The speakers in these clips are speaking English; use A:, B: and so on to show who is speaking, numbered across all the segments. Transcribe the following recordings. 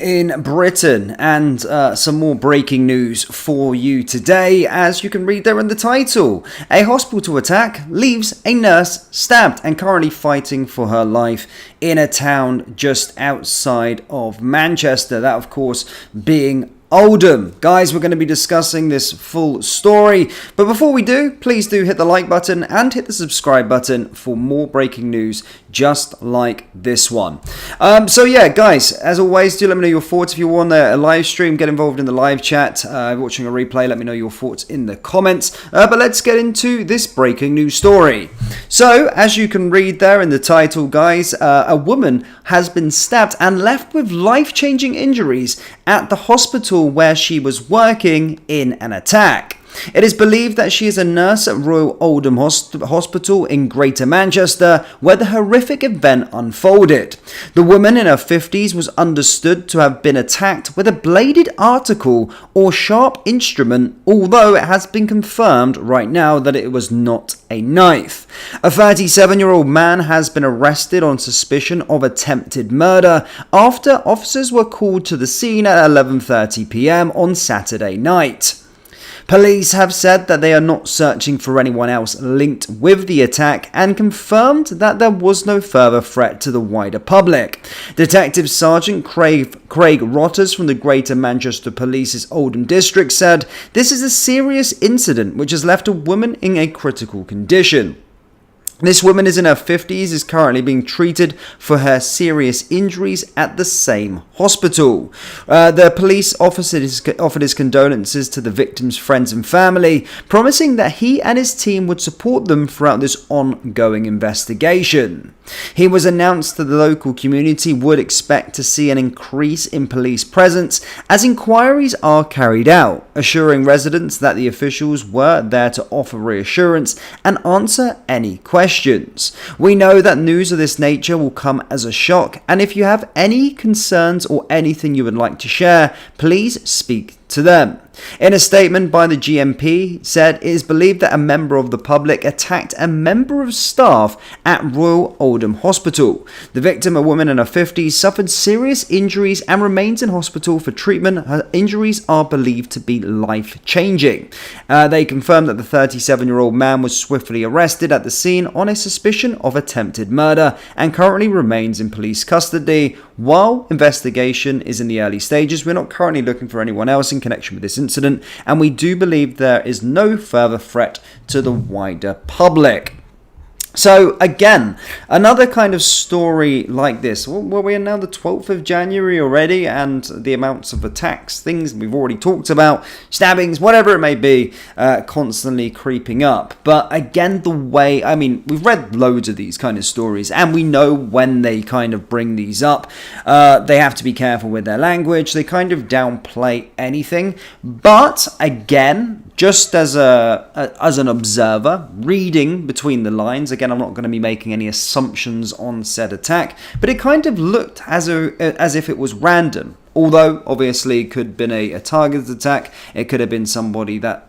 A: in Britain, and some more breaking news for you today. As you can read there in the title, a hospital attack leaves a nurse stabbed and currently fighting for her life in a town just outside of Manchester. That, of course, being Oldham. Guys, we're going to be discussing this full story, but before we do, please do hit the like button and hit the subscribe button for more breaking news just like this one. So yeah, guys, as always, do let me know your thoughts. If you're on a live stream, get involved in the live chat. Watching a replay, let me know your thoughts in the comments. But let's get into this breaking news story. So, as you can read there in the title, guys, a woman has been stabbed and left with life-changing injuries at the hospital where she was working in an attack. It is believed that she is a nurse at Royal Oldham Hospital in Greater Manchester, where the horrific event unfolded. The woman in her 50s was understood to have been attacked with a bladed article or sharp instrument, although it has been confirmed right now that it was not a knife. A 37-year-old man has been arrested on suspicion of attempted murder after officers were called to the scene at 11:30 p.m. on Saturday night. Police have said that they are not searching for anyone else linked with the attack and confirmed that there was no further threat to the wider public. Detective Sergeant Craig Rotters from the Greater Manchester Police's Oldham District said, "This is a serious incident which has left a woman in a critical condition. This woman is in her 50s, is currently being treated for her serious injuries at the same hospital." The police offered his condolences to the victim's friends and family, promising that he and his team would support them throughout this ongoing investigation. He was announced that the local community would expect to see an increase in police presence as inquiries are carried out, assuring residents that the officials were there to offer reassurance and answer any questions. "We know that news of this nature will come as a shock, and if you have any concerns or anything you would like to share, please speak to them." In a statement by the GMP, said it is believed that a member of the public attacked a member of staff at Royal Oldham Hospital. The victim, a woman in her 50s, suffered serious injuries and remains in hospital for treatment. Her injuries are believed to be life-changing. They confirmed that the 37-year-old man was swiftly arrested at the scene on a suspicion of attempted murder and currently remains in police custody. While investigation is in the early stages, we're not currently looking for anyone else in connection with this incident, and we do believe there is no further threat to the wider public. So again, another kind of story like this. Well, we are now the 12th of January already, and the amounts of attacks, things we've already talked about, stabbings, whatever it may be, constantly creeping up. But again, we've read loads of these kind of stories, and we know when they kind of bring these up, they have to be careful with their language. They kind of downplay anything. But again, just as an observer, reading between the lines, again, I'm not going to be making any assumptions on said attack, but it kind of looked as if it was random. Although, obviously, it could have been a targeted attack. It could have been somebody that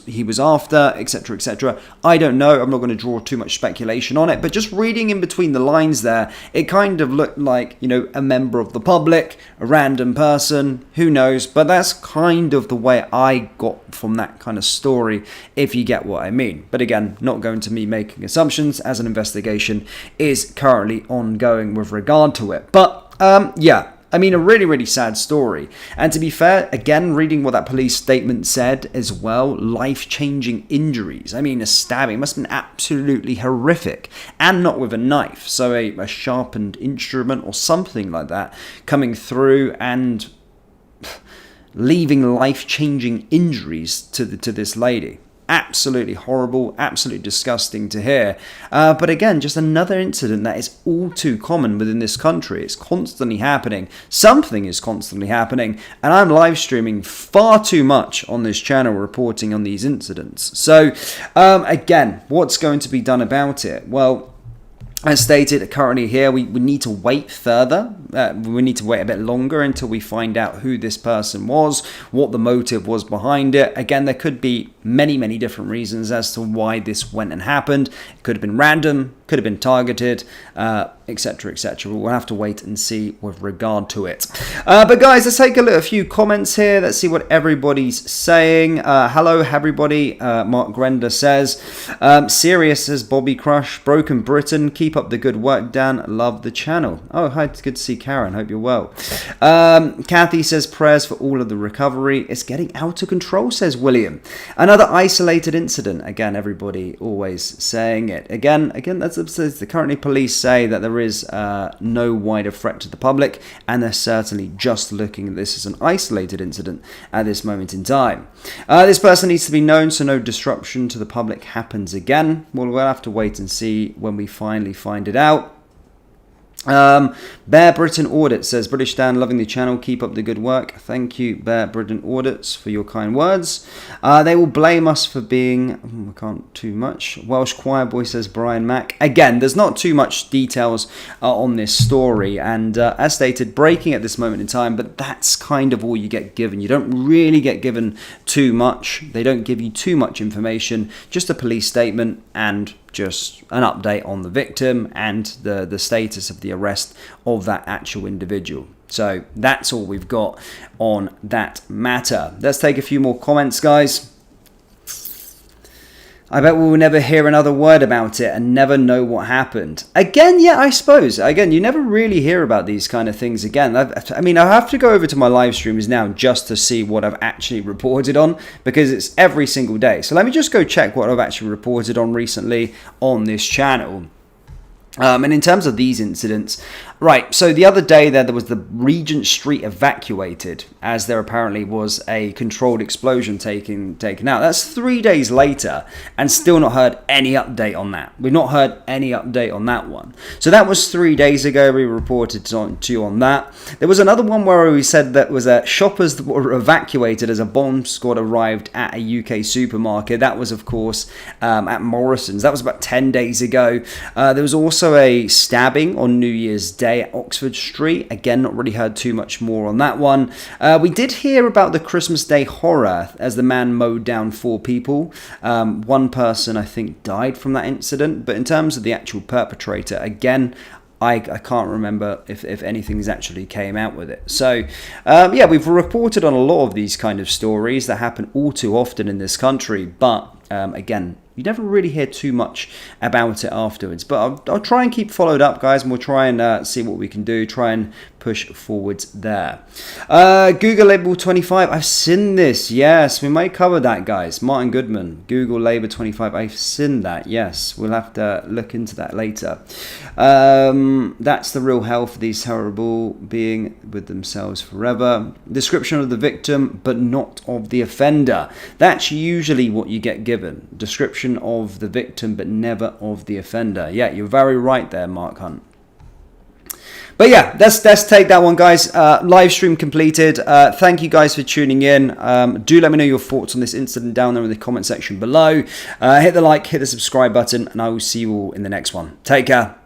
A: he was after, etc., etc. I don't know. I'm not going to draw too much speculation on it, but just reading in between the lines there, it kind of looked like, a member of the public, a random person, who knows, but that's kind of the way I got from that kind of story, if you get what I mean. But again, not going to be making assumptions, as an investigation is currently ongoing with regard to it. But yeah, a really, really sad story. And to be fair, again, reading what that police statement said as well, life-changing injuries. A stabbing must have been absolutely horrific, and not with a knife. So a sharpened instrument or something like that coming through and leaving life-changing injuries to this lady. Absolutely horrible, absolutely disgusting to hear. But again, just another incident that is all too common within this country. It's constantly happening. Something is constantly happening, and I'm live streaming far too much on this channel reporting on these incidents. So again, what's going to be done about it? Well, as stated, currently here, we need to wait further. We need to wait a bit longer until we find out who this person was, what the motive was behind it. Again, there could be many, many different reasons as to why this went and happened. It could have been random. could have been targeted, etc., etc. We'll have to wait and see with regard to it. But guys, let's take a look at a few comments here. Let's see what everybody's saying. Hello, everybody. Mark Grender says, serious as Bobby Crush, Broken Britain. Keep up the good work, Dan. Love the channel. Oh, hi. It's good to see Karen. Hope you're well. Kathy says, prayers for all of the recovery. It's getting out of control, says William. Another isolated incident. Again, everybody always saying it. Again, that's currently police say that there is no wider threat to the public, and they're certainly just looking at this as an isolated incident at this moment in time. This person needs to be known so no disruption to the public happens again. Well, we'll have to wait and see when we finally find it out. Bear Britain Audit says, British Dan, loving the channel, keep up the good work. Thank you, Bear Britain Audits, for your kind words. They will blame us for being, I can't too much. Welsh Choir Boy says, Brian Mack. Again, there's not too much details on this story, and as stated, breaking at this moment in time, but that's kind of all you get given. You don't really get given too much. They don't give you too much information, just a police statement and just an update on the victim and the status of the arrest of that actual individual. So that's all we've got on that matter. Let's take a few more comments, guys. I bet we will never hear another word about it and never know what happened. Again, yeah, I suppose. Again, you never really hear about these kind of things again. I mean, I have to go over to my live streams now just to see what I've actually reported on, because it's every single day. So let me just go check what I've actually reported on recently on this channel. And in terms of these incidents, right, so the other day there was the Regent Street evacuated as there apparently was a controlled explosion taken out. That's 3 days later and still not heard any update on that. We've not heard any update on that one. So that was 3 days ago. We reported to you on that. There was another one where we said that was shoppers that were evacuated as a bomb squad arrived at a UK supermarket. That was, of course, at Morrison's. That was about 10 days ago. There was also a stabbing on New Year's Day at Oxford Street. Again, not really heard too much more on that one. We did hear about the Christmas Day horror as the man mowed down 4 people. One person, I think, died from that incident. But in terms of the actual perpetrator, again, I can't remember if anything's actually came out with it. So, yeah, we've reported on a lot of these kind of stories that happen all too often in this country. But, again, you never really hear too much about it afterwards. But I'll try and keep followed up, guys, and we'll try and see what we can do. Try and push forwards there. Google Label 25. I've seen this. Yes, we might cover that, guys. Martin Goodman, Google Label 25. I've seen that. Yes, we'll have to look into that later. That's the real hell for these terrible being with themselves forever. Description of the victim, but not of the offender. That's usually what you get given. Description of the victim, but never of the offender. Yeah, you're very right there, Mark Hunt. But yeah, let's take that one, guys. Live stream completed. Thank you guys for tuning in. Do let me know your thoughts on this incident down there in the comment section below. Hit the like, hit the subscribe button, and I will see you all in the next one. Take care.